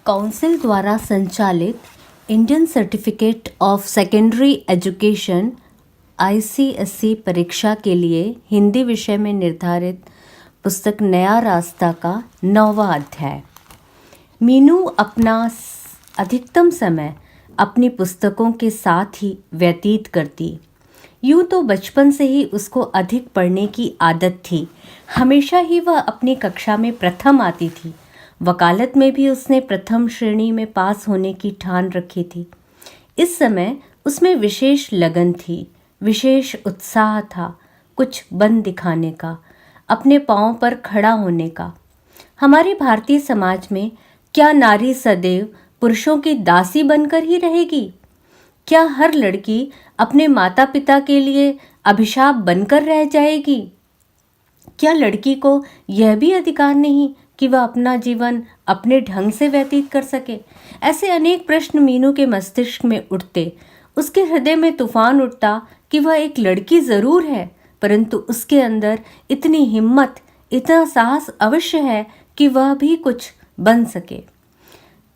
Council द्वारा संचालित Indian certificate of secondary education ICSE परीक्षा के लिए हिंदी विषय में निर्धारित पुस्तक नया रास्ता का 9वां अध्याय। मीनू अपना अधिकतम समय अपनी पुस्तकों के साथ ही व्यतीत करती। यूँ तो बचपन से ही उसको अधिक पढ़ने की आदत थी। हमेशा ही वह अपनी कक्षा में प्रथम आती थी। वकालत में भी उसने प्रथम श्रेणी में पास होने की ठान रखी थी। इस समय उसमें विशेष लगन थी, विशेष उत्साह था, कुछ बन दिखाने का, अपने पाँव पर खड़ा होने का। हमारे भारतीय समाज में क्या नारी सदैव पुरुषों की दासी बनकर ही रहेगी? क्या हर लड़की अपने माता पिता के लिए अभिशाप बनकर रह जाएगी? क्या लड़की को यह भी अधिकार नहीं कि वह अपना जीवन अपने ढंग से व्यतीत कर सके? ऐसे अनेक प्रश्न मीनू के मस्तिष्क में उठते। उसके हृदय में तूफान उठता कि वह एक लड़की जरूर है, परंतु उसके अंदर इतनी हिम्मत, इतना साहस अवश्य है कि वह भी कुछ बन सके।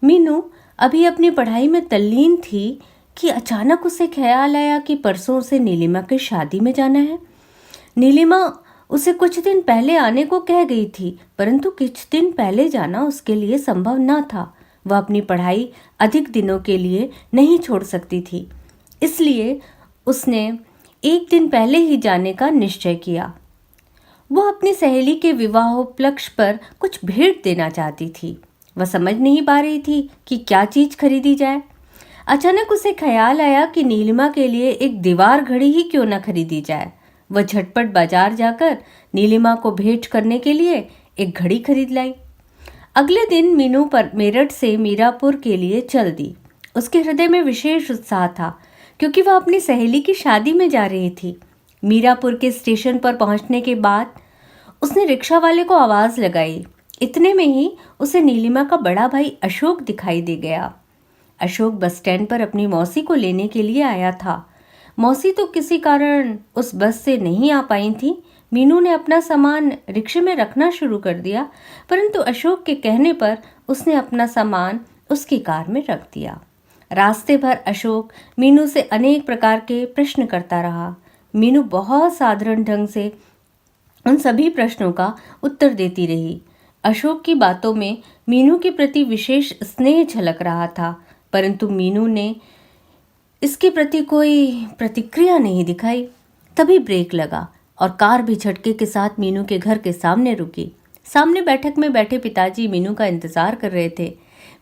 मीनू अभी अपनी पढ़ाई में तल्लीन थी कि अचानक उसे ख्याल आया कि परसों उसे नीलिमा की शादी में जाना है। नीलिमा उसे कुछ दिन पहले आने को कह गई थी, परंतु कुछ दिन पहले जाना उसके लिए संभव न था। वह अपनी पढ़ाई अधिक दिनों के लिए नहीं छोड़ सकती थी, इसलिए उसने एक दिन पहले ही जाने का निश्चय किया। वह अपनी सहेली के विवाहोपलक्ष्य पर कुछ भेंट देना चाहती थी। वह समझ नहीं पा रही थी कि क्या चीज़ खरीदी जाए। अचानक उसे ख्याल आया कि नीलिमा के लिए एक दीवार घड़ी ही क्यों न खरीदी जाए। वह झटपट बाजार जाकर नीलिमा को भेंट करने के लिए एक घड़ी खरीद लाई। अगले दिन मीनू पर मेरठ से मीरापुर के लिए चल दी। उसके हृदय में विशेष उत्साह था, क्योंकि वह अपनी सहेली की शादी में जा रही थी। मीरापुर के स्टेशन पर पहुंचने के बाद उसने रिक्शा वाले को आवाज़ लगाई। इतने में ही उसे नीलिमा का बड़ा भाई अशोक दिखाई दे गया। अशोक बस स्टैंड पर अपनी मौसी को लेने के लिए आया था। मौसी तो किसी कारण उस बस से नहीं आ पाई थी। मीनू ने अपना सामान रिक्शे में रखना शुरू कर दिया, परंतु अशोक के कहने पर उसने अपना सामान उसकी कार में रख दिया। रास्ते भर अशोक मीनू से अनेक प्रकार के प्रश्न करता रहा। मीनू बहुत साधारण ढंग से उन सभी प्रश्नों का उत्तर देती रही। अशोक की बातों में मीनू के प्रति विशेष स्नेह झलक रहा था, परंतु मीनू ने इसके प्रति कोई प्रतिक्रिया नहीं दिखाई। तभी ब्रेक लगा और कार भी झटके के साथ मीनू के घर के सामने रुकी। सामने बैठक में बैठे पिताजी मीनू का इंतजार कर रहे थे।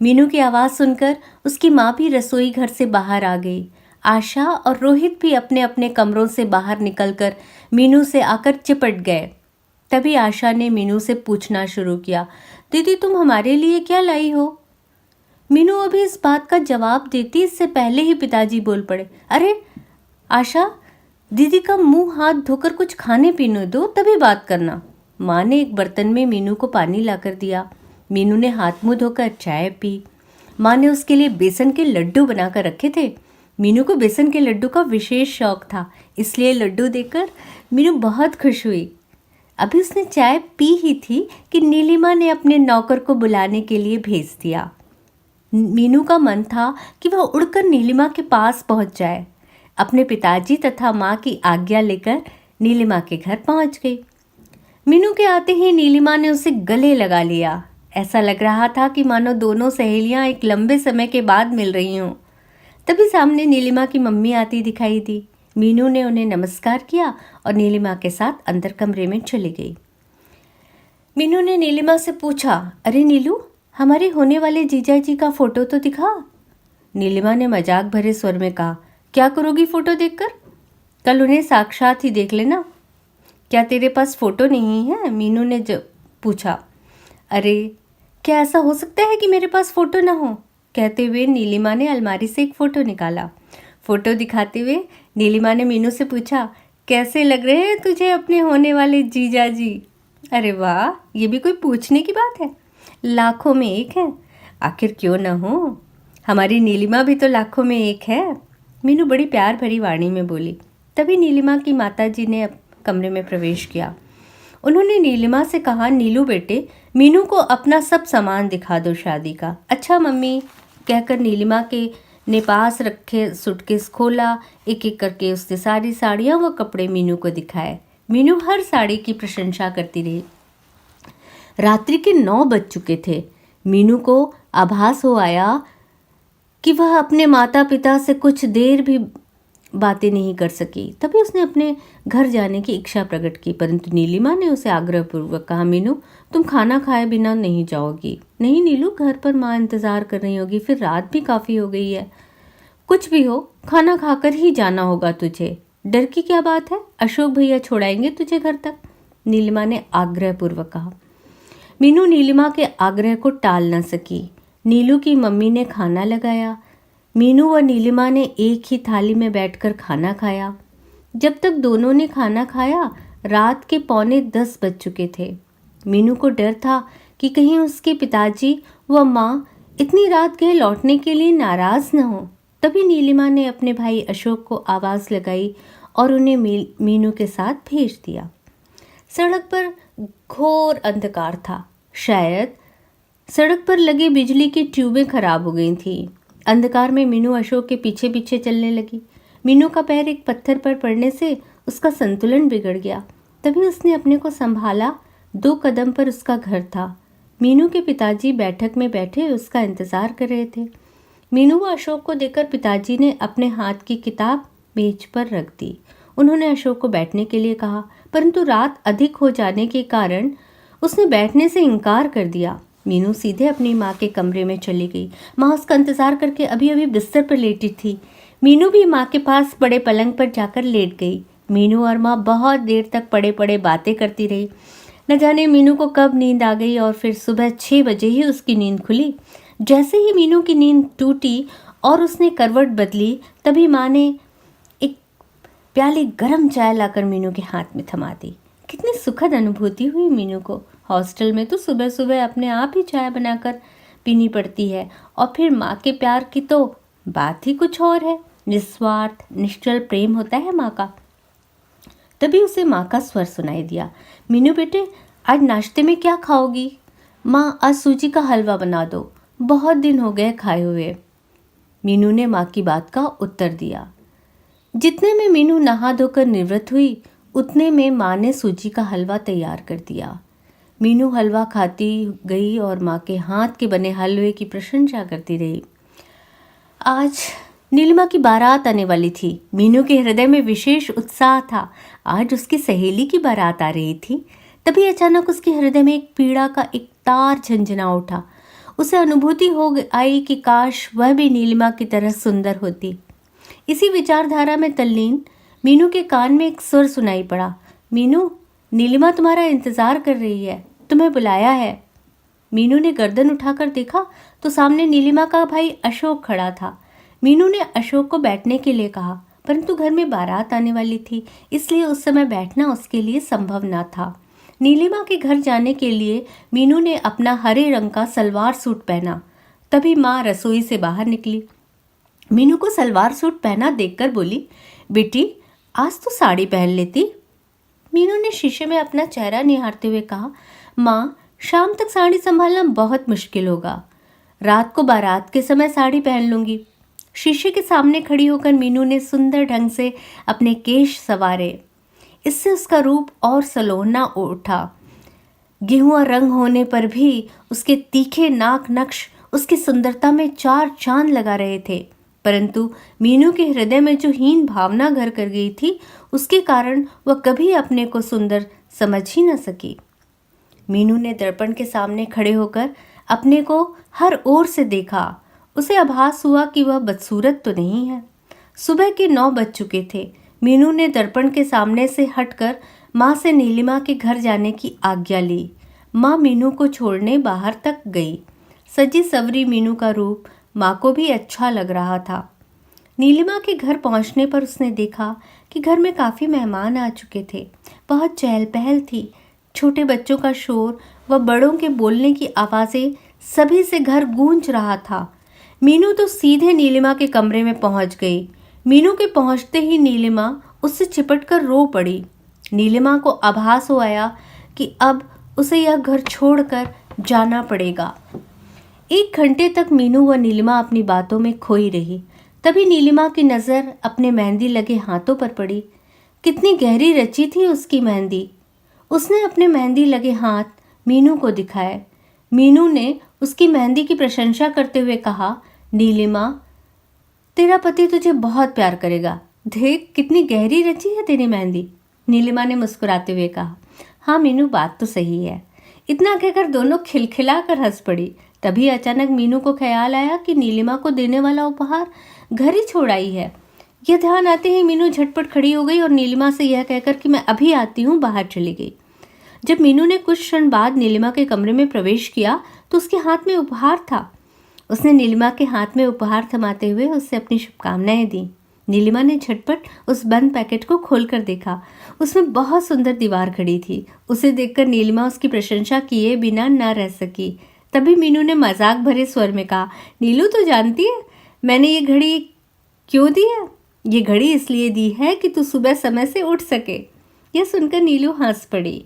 मीनू की आवाज़ सुनकर उसकी माँ भी रसोई घर से बाहर आ गई। आशा और रोहित भी अपने अपने कमरों से बाहर निकलकर मीनू से आकर चिपट गए। तभी आशा ने मीनू से पूछना शुरू किया, दीदी तुम हमारे लिए क्या लाई हो? मीनू अभी इस बात का जवाब देती इससे पहले ही पिताजी बोल पड़े, अरे आशा, दीदी का मुंह हाथ धोकर कुछ खाने पीने दो, तभी बात करना। माँ ने एक बर्तन में मीनू को पानी लाकर दिया। मीनू ने हाथ मुंह धोकर चाय पी। माँ ने उसके लिए बेसन के लड्डू बनाकर रखे थे। मीनू को बेसन के लड्डू का विशेष शौक था, इसलिए लड्डू देकर मीनू बहुत खुश हुई। अभी उसने चाय पी ही थी कि नीलिमा ने अपने नौकर को बुलाने के लिए भेज दिया। मीनू का मन था कि वह उड़कर नीलिमा के पास पहुंच जाए। अपने पिताजी तथा माँ की आज्ञा लेकर नीलिमा के घर पहुंच गई। मीनू के आते ही नीलिमा ने उसे गले लगा लिया। ऐसा लग रहा था कि मानो दोनों सहेलियां एक लंबे समय के बाद मिल रही हों। तभी सामने नीलिमा की मम्मी आती दिखाई दी। मीनू ने उन्हें नमस्कार किया और नीलिमा के साथ अंदर कमरे में चली गई। मीनू ने नीलिमा से पूछा, अरे नीलू, हमारे होने वाले जीजा जी का फोटो तो दिखा। नीलिमा ने मजाक भरे स्वर में कहा, क्या करोगी फोटो देखकर? कल उन्हें साक्षात ही देख लेना। क्या तेरे पास फोटो नहीं है? मीनू ने पूछा। अरे क्या ऐसा हो सकता है कि मेरे पास फोटो ना हो? कहते हुए नीलिमा ने अलमारी से एक फ़ोटो निकाला। फ़ोटो दिखाते हुए नीलिमा ने मीनू से पूछा, कैसे लग रहे हैं तुझे अपने होने वाले जीजा जी? अरे वाह, ये भी कोई पूछने की बात है? लाखों में एक है। आखिर क्यों न हो, हमारी नीलिमा भी तो लाखों में एक है। मीनू बड़ी प्यार भरी वाणी में बोली। तभी नीलिमा की माताजी ने कमरे में प्रवेश किया। उन्होंने नीलिमा से कहा, नीलू बेटे, मीनू को अपना सब सामान दिखा दो शादी का। अच्छा मम्मी, कहकर नीलिमा के ने पास रखे सूटकेस खोला। एक एक करके उसने सारी साड़ियाँ व कपड़े मीनू को दिखाए। मीनू हर साड़ी की प्रशंसा करती रही। रात्रि के 9 बज चुके थे। मीनू को आभास हो आया कि वह अपने माता पिता से कुछ देर भी बातें नहीं कर सकी। तभी उसने अपने घर जाने की इच्छा प्रकट की, परंतु नीलिमा ने उसे आग्रहपूर्वक कहा, मीनू तुम खाना खाए बिना नहीं जाओगी। नहीं नीलू, घर पर माँ इंतजार कर रही होगी, फिर रात भी काफ़ी हो गई है। कुछ भी हो, खाना खाकर ही जाना होगा तुझे। डर की क्या बात है, अशोक भैया छोड़ाएंगे तुझे घर तक, नीलिमा ने आग्रहपूर्वक कहा। मीनू नीलिमा के आग्रह को टाल न सकी। नीलू की मम्मी ने खाना लगाया। मीनू व नीलिमा ने एक ही थाली में बैठकर खाना खाया। जब तक दोनों ने खाना खाया, रात के 9:45 बज चुके थे। मीनू को डर था कि कहीं उसके पिताजी व माँ इतनी रात गए लौटने के लिए नाराज न हो। तभी नीलिमा ने अपने भाई अशोक को आवाज़ लगाई और उन्हें मीनू के साथ भेज दिया। सड़क पर घोर अंधकार था। शायद सड़क पर लगी बिजली की ट्यूबें खराब हो गई थीं। अंधकार में मीनू अशोक के पीछे पीछे चलने लगी। मीनू का पैर एक पत्थर पर पड़ने से उसका संतुलन बिगड़ गया। तभी उसने अपने को संभाला। 2 कदम पर उसका घर था। मीनू के पिताजी बैठक में बैठे उसका इंतजार कर रहे थे। मीनू व अशोक को देखकर पिताजी ने अपने हाथ की किताब मेज पर रख दी। उन्होंने अशोक को बैठने के लिए कहा, परंतु रात अधिक हो जाने के कारण उसने बैठने से इनकार कर दिया। मीनू सीधे अपनी माँ के कमरे में चली गई। माँ उसका इंतजार करके अभी अभी बिस्तर पर लेटी थी। मीनू भी माँ के पास बड़े पलंग पर जाकर लेट गई। मीनू और माँ बहुत देर तक पड़े पड़े बातें करती रही। न जाने मीनू को कब नींद आ गई और फिर सुबह 6 बजे ही उसकी नींद खुली। जैसे ही मीनू की नींद टूटी और उसने करवट बदली, तभी माँ ने एक प्याली गर्म चाय लाकर मीनू के हाथ में थमा दी। कितनी सुखद अनुभूति हुई मीनू को। हॉस्टल में तो सुबह सुबह अपने आप ही चाय बनाकर पीनी पड़ती है, और फिर माँ के प्यार की तो बात ही कुछ और है। निस्वार्थ निश्चल प्रेम होता है माँ का। तभी उसे माँ का स्वर सुनाई दिया, मीनू बेटे, आज नाश्ते में क्या खाओगी? माँ, आज सूजी का हलवा बना दो, बहुत दिन हो गए खाए हुए। मीनू ने माँ की बात का उत्तर दिया। जितने में मीनू नहा धोकर निवृत्त हुई, उतने में माँ ने सूजी का हलवा तैयार कर दिया। मीनू हलवा खाती गई और माँ के हाथ के बने हलवे की प्रशंसा करती रही। आज नीलिमा की बारात आने वाली थी। मीनू के हृदय में विशेष उत्साह था। आज उसकी सहेली की बारात आ रही थी। तभी अचानक उसके हृदय में एक पीड़ा का एक तार झंझना उठा। उसे अनुभूति हो आई कि काश वह भी नीलिमा की तरह सुंदर होती। इसी विचारधारा में तल्लीन मीनू के कान में एक स्वर सुनाई पड़ा, मीनू, नीलिमा तुम्हारा इंतजार कर रही है, तुम्हें बुलाया है। मीनू ने गर्दन उठाकर देखा तो सामने नीलिमा का भाई अशोक खड़ा था। मीनू ने अशोक को बैठने के लिए कहा, परंतु घर में बारात आने वाली थी, इसलिए उस समय बैठना उसके लिए संभव न था। नीलिमा के घर जाने के लिए मीनू ने अपना हरे रंग का सलवार सूट पहना। तभी माँ रसोई से बाहर निकली। मीनू को सलवार सूट पहना देखकर बोली, बेटी, आज तो साड़ी पहन लेती। मीनू ने शीशे में अपना चेहरा निहारते हुए कहा, माँ, शाम तक साड़ी संभालना बहुत मुश्किल होगा। रात को बारात के समय साड़ी पहन लूंगी। शीशे के सामने खड़ी होकर मीनू ने सुंदर ढंग से अपने केश संवारे। इससे उसका रूप और सलोना उठा। गेहुआ रंग होने पर भी उसके तीखे नाक नक्श उसकी सुंदरता में 4 चांद लगा रहे थे। परंतु मीनू के हृदय में जो हीन भावना घर कर गई थी, उसके कारण वह कभी अपने को सुंदर समझ ही न सकी। मीनू ने दर्पण के सामने खड़े होकर अपने को हर ओर से देखा। उसे आभास हुआ कि वह बदसूरत तो नहीं है। सुबह के 9 बज चुके थे। मीनू ने दर्पण के सामने से हटकर माँ से नीलिमा के घर जाने की आज्ञा ली। माँ मीनू को छोड़ने बाहर तक गई। सजी सवरी मीनू का रूप माँ को भी अच्छा लग रहा था। नीलिमा के घर पहुँचने पर उसने देखा कि घर में काफ़ी मेहमान आ चुके थे। बहुत चहल पहल थी। छोटे बच्चों का शोर व बड़ों के बोलने की आवाज़ें सभी से घर गूंज रहा था। मीनू तो सीधे नीलिमा के कमरे में पहुंच गई। मीनू के पहुंचते ही नीलिमा उससे चिपटकर रो पड़ी। नीलिमा को आभास हो आया कि अब उसे यह घर छोड़कर जाना पड़ेगा। 1 घंटे तक मीनू व नीलिमा अपनी बातों में खोई रही। तभी नीलिमा की नज़र अपने मेहंदी लगे हाथों पर पड़ी। कितनी गहरी रची थी उसकी मेहंदी। उसने अपने मेहंदी लगे हाथ मीनू को दिखाए। मीनू ने उसकी मेहंदी की प्रशंसा करते हुए कहा, नीलिमा, तेरा पति तुझे बहुत प्यार करेगा। देख कितनी गहरी रची है तेरी मेहंदी। नीलिमा ने मुस्कुराते हुए कहा, हाँ मीनू, बात तो सही है। इतना कहकर दोनों खिलखिलाकर हंस पड़ी। तभी अचानक मीनू को ख्याल आया कि नीलिमा को देने वाला उपहार घर ही छोड़ आई है। यह ध्यान आते ही मीनू झटपट खड़ी हो गई और नीलिमा से यह कहकर कि मैं अभी आती हूँ, बाहर चली गई। जब मीनू ने कुछ क्षण बाद नीलिमा के कमरे में प्रवेश किया तो उसके हाथ में उपहार था। उसने नीलिमा के हाथ में उपहार थमाते हुए उससे अपनी शुभकामनाएं दी। नीलिमा ने झटपट उस बंद पैकेट को खोलकर देखा। उसमें बहुत सुंदर दीवार खड़ी थी। उसे देखकर नीलिमा उसकी प्रशंसा किए बिना न रह सकी। तभी मीनू ने मजाक भरे स्वर में कहा, नीलू, तो जानती है मैंने ये घड़ी क्यों दी है? ये घड़ी इसलिए दी है कि तू सुबह समय से उठ सके। यह सुनकर नीलू हंस पड़ी।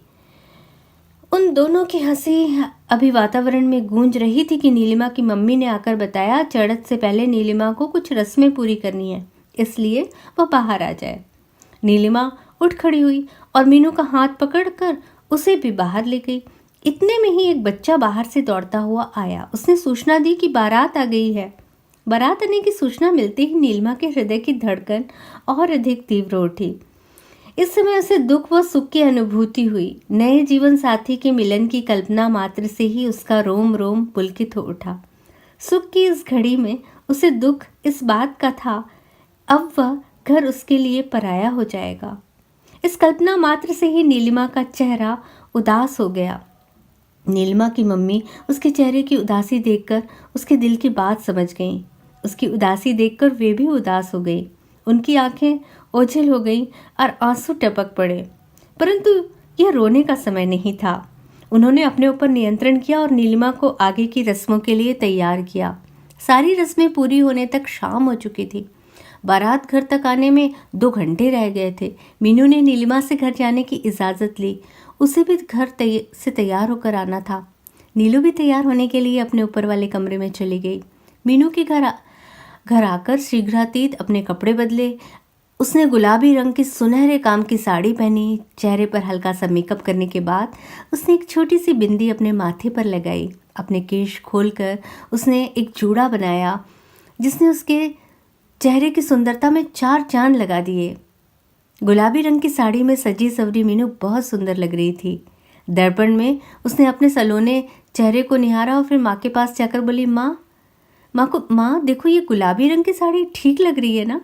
उन दोनों की हंसी अभी वातावरण में गूंज रही थी कि नीलिमा की मम्मी ने आकर बताया, चढ़त से पहले नीलिमा को कुछ रस्में पूरी करनी है, इसलिए वह बाहर आ जाए। नीलिमा उठ खड़ी हुई और मीनू का हाथ पकड़कर उसे भी बाहर ले गई। इतने में ही एक बच्चा बाहर से दौड़ता हुआ आया। उसने सूचना दी कि बारात आ गई है। बारात आने की सूचना मिलते ही नीलिमा के हृदय की धड़कन और अधिक तीव्र उठी। इस समय उसे दुख व सुख की अनुभूति हुई। नए जीवन साथी के मिलन की कल्पना मात्र से ही उसका रोम रोम पुलकित हो उठा। सुख की इस घड़ी में उसे दुख इस बात का था, अब वह घर उसके लिए पराया हो जाएगा। इस कल्पना मात्र से ही नीलिमा का चेहरा उदास हो गया। नीलिमा की मम्मी उसके चेहरे की उदासी देखकर उसके दिल की बात समझ गईं। उसकी उदासी देखकर वे भी उदास हो गई। उनकी आंखें ओझल हो गईं और आंसू टपक पड़े। परंतु यह रोने का समय नहीं था। उन्होंने अपने ऊपर नियंत्रण किया और नीलिमा को आगे की रस्मों के लिए तैयार किया। सारी रस्में पूरी होने तक शाम हो चुकी थी। बारात घर तक आने में 2 घंटे रह गए थे। मीनू ने नीलिमा से घर जाने की इजाज़त ली। उसे भी घर से तैयार होकर आना था। नीलू भी तैयार होने के लिए अपने ऊपर वाले कमरे में चली गई। मीनू के घर आकर शीघ्रातीत अपने कपड़े बदले। उसने गुलाबी रंग की सुनहरे काम की साड़ी पहनी। चेहरे पर हल्का सा मेकअप करने के बाद उसने एक छोटी सी बिंदी अपने माथे पर लगाई। अपने केश खोलकर उसने एक जूड़ा बनाया जिसने उसके चेहरे की सुंदरता में 4 चांद लगा दिए। गुलाबी रंग की साड़ी में सजी सवरी मीनू बहुत सुंदर लग रही थी। दर्पण में उसने अपने सलोने चेहरे को निहारा और फिर माँ के पास जाकर बोली, माँ देखो, ये गुलाबी रंग की साड़ी ठीक लग रही है ना?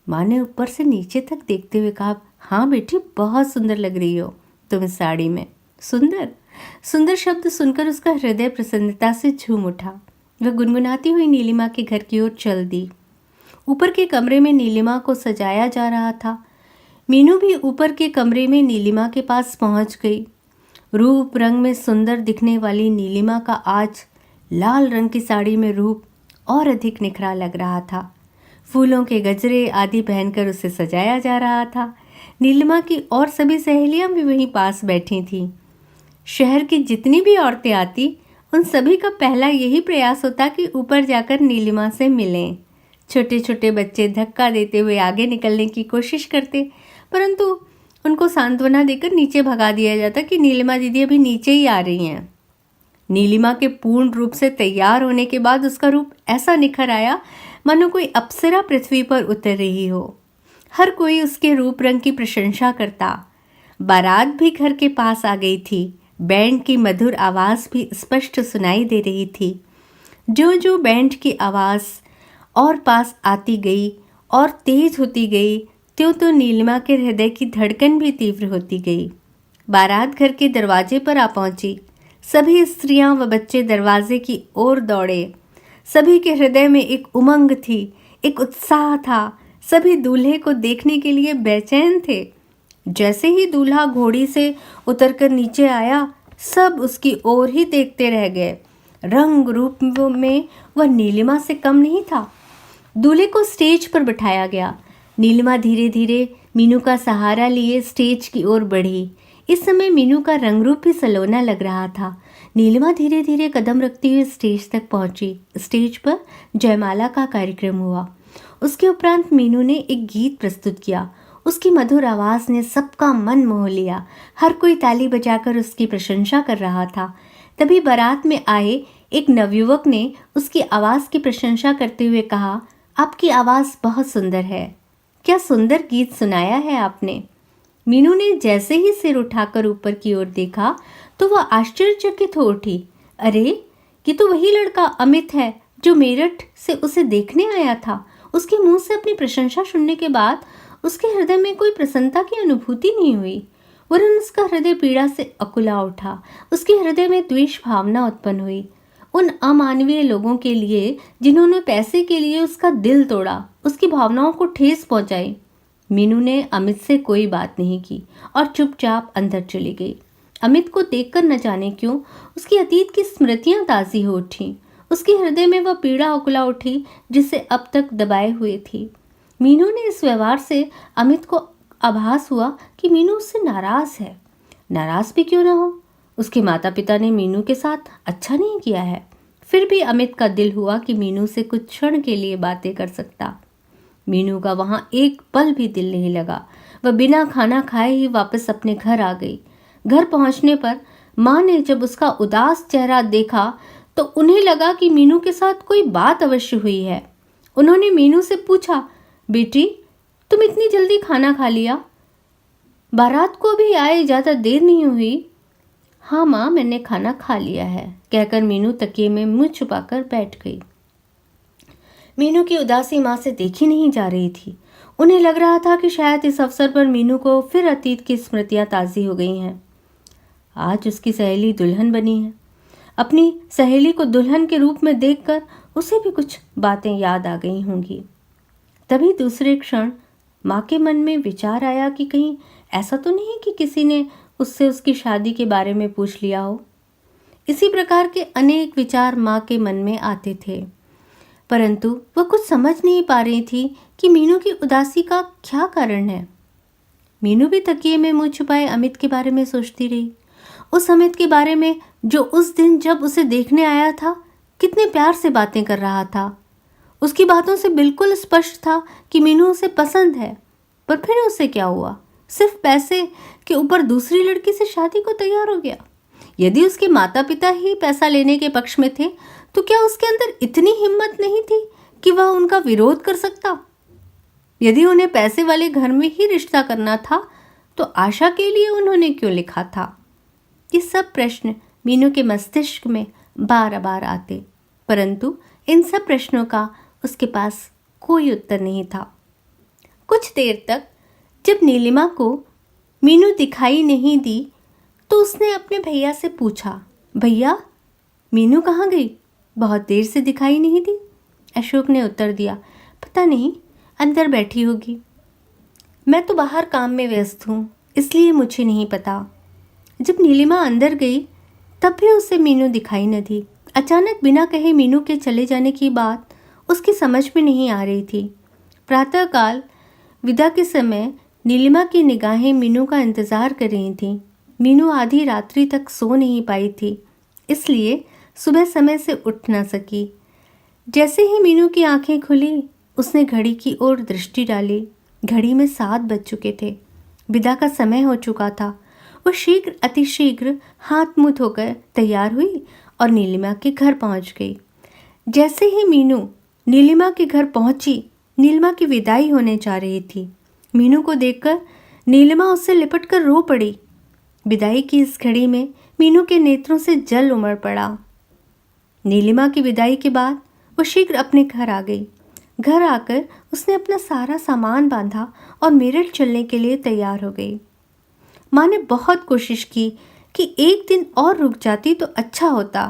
माँ ने ऊपर से नीचे तक देखते हुए कहा, हाँ बेटी, बहुत सुंदर लग रही हो तुम इस साड़ी में। सुंदर सुंदर शब्द सुनकर उसका हृदय प्रसन्नता से झूम उठा। वह गुनगुनाती हुई नीलिमा के घर की ओर चल दी। ऊपर के कमरे में नीलिमा को सजाया जा रहा था। मीनू भी ऊपर के कमरे में नीलिमा के पास पहुंच गई। रूप रंग में सुंदर दिखने वाली नीलिमा का आज लाल रंग की साड़ी में रूप और अधिक निखरा लग रहा था। फूलों के गजरे आदि पहनकर उसे सजाया जा रहा था। नीलिमा की और सभी सहेलियां भी वहीं पास बैठी थीं। शहर की जितनी भी औरतें आती, उन सभी का पहला यही प्रयास होता कि ऊपर जाकर नीलिमा से मिलें। छोटे छोटे बच्चे धक्का देते हुए आगे निकलने की कोशिश करते, परंतु उनको सांत्वना देकर नीचे भगा दिया जाता कि नीलिमा दीदी अभी नीचे ही आ रही हैं। नीलिमा के पूर्ण रूप से तैयार होने के बाद उसका रूप ऐसा निखर आया मानो कोई अप्सरा पृथ्वी पर उतर रही हो। हर कोई उसके रूप रंग की प्रशंसा करता। बारात भी घर के पास आ गई थी। बैंड की मधुर आवाज़ भी स्पष्ट सुनाई दे रही थी। जो जो बैंड की आवाज़ और पास आती गई और तेज होती गई, त्यों तो नीलिमा के हृदय की धड़कन भी तीव्र होती गई। बारात घर के दरवाजे पर आ पहुंची। सभी स्त्रियां व बच्चे दरवाजे की ओर दौड़े। सभी के हृदय में एक उमंग थी, एक उत्साह था। सभी दूल्हे को देखने के लिए बेचैन थे। जैसे ही दूल्हा घोड़ी से उतरकर नीचे आया, सब उसकी ओर ही देखते रह गए। रंग रूप में वह नीलिमा से कम नहीं था। दूल्हे को स्टेज पर बिठाया गया। नीलिमा धीरे धीरे मीनू का सहारा लिए स्टेज की ओर बढ़ी। इस समय मीनू का रंग रूप भी सलोना लग रहा था। नीलिमा धीरे धीरे कदम रखती हुई स्टेज तक पहुंची। स्टेज पर जयमाला का कार्यक्रम हुआ। उसके उपरांत मीनू ने एक गीत प्रस्तुत किया। उसकी मधुर आवाज़ ने सबका मन मोह लिया। हर कोई ताली बजाकर उसकी प्रशंसा कर रहा था। तभी बारात में आए एक नवयुवक ने उसकी आवाज़ की प्रशंसा करते हुए कहा, आपकी आवाज़ बहुत सुंदर है। क्या सुंदर गीत सुनाया है आपने। मीनू ने जैसे ही सिर उठाकर ऊपर की ओर देखा तो वह आश्चर्यचकित हो उठी। अरे, ये तो वही लड़का अमित है जो मेरठ से उसे देखने आया था। उसके मुंह से अपनी प्रशंसा सुनने के बाद उसके हृदय में कोई प्रसन्नता की अनुभूति नहीं हुई, वरन उसका हृदय पीड़ा से अकुला उठा। उसके हृदय में द्वेष भावना उत्पन्न हुई उन अमानवीय लोगों के लिए जिन्होंने पैसे के लिए उसका दिल तोड़ा, उसकी भावनाओं को ठेस पहुंचाई। मीनू ने अमित से कोई बात नहीं की और चुपचाप अंदर चली गई। अमित को देखकर न जाने क्यों उसकी अतीत की स्मृतियां ताज़ी हो उठी। उसके हृदय में वह पीड़ा उकला उठी जिसे अब तक दबाए हुए थी। मीनू ने इस व्यवहार से अमित को आभास हुआ कि मीनू उससे नाराज है। नाराज भी क्यों ना हो, उसके माता पिता ने मीनू के साथ अच्छा नहीं किया है। फिर भी अमित का दिल हुआ कि मीनू से कुछ क्षण के लिए बातें कर सकता। मीनू का वहां एक पल भी दिल नहीं लगा। वह बिना खाना खाए ही वापस अपने घर आ गई। घर पहुंचने पर माँ ने जब उसका उदास चेहरा देखा तो उन्हें लगा कि मीनू के साथ कोई बात अवश्य हुई है। उन्होंने मीनू से पूछा, बेटी, तुम इतनी जल्दी खाना खा लिया? बारात को भी आए ज़्यादा देर नहीं हुई। हाँ माँ, मैंने खाना खा लिया है, कहकर मीनू तकिए में मुंह छुपाकर बैठ गई। मीनू की उदासी माँ से देखी नहीं जा रही थी। उन्हें लग रहा था कि शायद इस अवसर पर मीनू को फिर अतीत की स्मृतियाँ ताज़ी हो गई हैं। आज उसकी सहेली दुल्हन बनी है। अपनी सहेली को दुल्हन के रूप में देखकर उसे भी कुछ बातें याद आ गई होंगी। तभी दूसरे क्षण माँ के मन में विचार आया कि कहीं ऐसा तो नहीं कि किसी ने उससे उसकी शादी के बारे में पूछ लिया हो। इसी प्रकार के अनेक विचार माँ के मन में आते थे, परंतु वह कुछ समझ नहीं पा रही थी कि मीनू की उदासी का क्या कारण है। मीनू भी तकिए में मुंह छुपाए अमित के बारे में सोचती रही। उस अमित के बारे में जो उस दिन जब उसे देखने आया था कितने प्यार से बातें कर रहा था। उसकी बातों से बिल्कुल स्पष्ट था कि मीनू उसे पसंद है। पर फिर उसे क्या हुआ? सिर्फ पैसे के ऊपर दूसरी लड़की से शादी को तैयार हो गया। यदि उसके माता पिता ही पैसा लेने के पक्ष में थे तो क्या उसके अंदर इतनी हिम्मत नहीं थी कि वह उनका विरोध कर सकता? यदि उन्हें पैसे वाले घर में ही रिश्ता करना था तो आशा के लिए उन्होंने क्यों लिखा था? ये सब प्रश्न मीनू के मस्तिष्क में बार बार आते, परंतु इन सब प्रश्नों का उसके पास कोई उत्तर नहीं था। कुछ देर तक जब नीलिमा को मीनू दिखाई नहीं दी तो उसने अपने भैया से पूछा, भैया, मीनू कहाँ गई? बहुत देर से दिखाई नहीं दी। अशोक ने उत्तर दिया, पता नहीं, अंदर बैठी होगी। मैं तो बाहर काम में व्यस्त हूँ, इसलिए मुझे नहीं पता। जब नीलिमा अंदर गई तब भी उसे मीनू दिखाई न दी। अचानक बिना कहे मीनू के चले जाने की बात उसकी समझ में नहीं आ रही थी। प्रातःकाल विदा के समय नीलिमा की निगाहें मीनू का इंतज़ार कर रही थीं। मीनू आधी रात्रि तक सो नहीं पाई थी, इसलिए सुबह समय से उठ न सकी। जैसे ही मीनू की आंखें खुली उसने घड़ी की ओर दृष्टि डाली। घड़ी में 7 बज चुके थे। विदा का समय हो चुका था। वह शीघ्र अतिशीघ्र हाथ मुँह धोकर तैयार हुई और नीलिमा के घर पहुंच गई। जैसे ही मीनू नीलिमा के घर पहुंची, नीलिमा की विदाई होने जा रही थी। मीनू को देखकर नीलिमा उससे लिपटकर रो पड़ी। विदाई की इस घड़ी में मीनू के नेत्रों से जल उमड़ पड़ा। नीलिमा की विदाई के बाद वो शीघ्र अपने घर आ गई। घर आकर उसने अपना सारा सामान बांधा और मेरठ चलने के लिए तैयार हो गई। माँ ने बहुत कोशिश की कि एक दिन और रुक जाती तो अच्छा होता,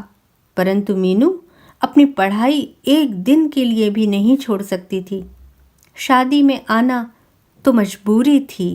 परंतु मीनू अपनी पढ़ाई एक दिन के लिए भी नहीं छोड़ सकती थी। शादी में आना तो मजबूरी थी।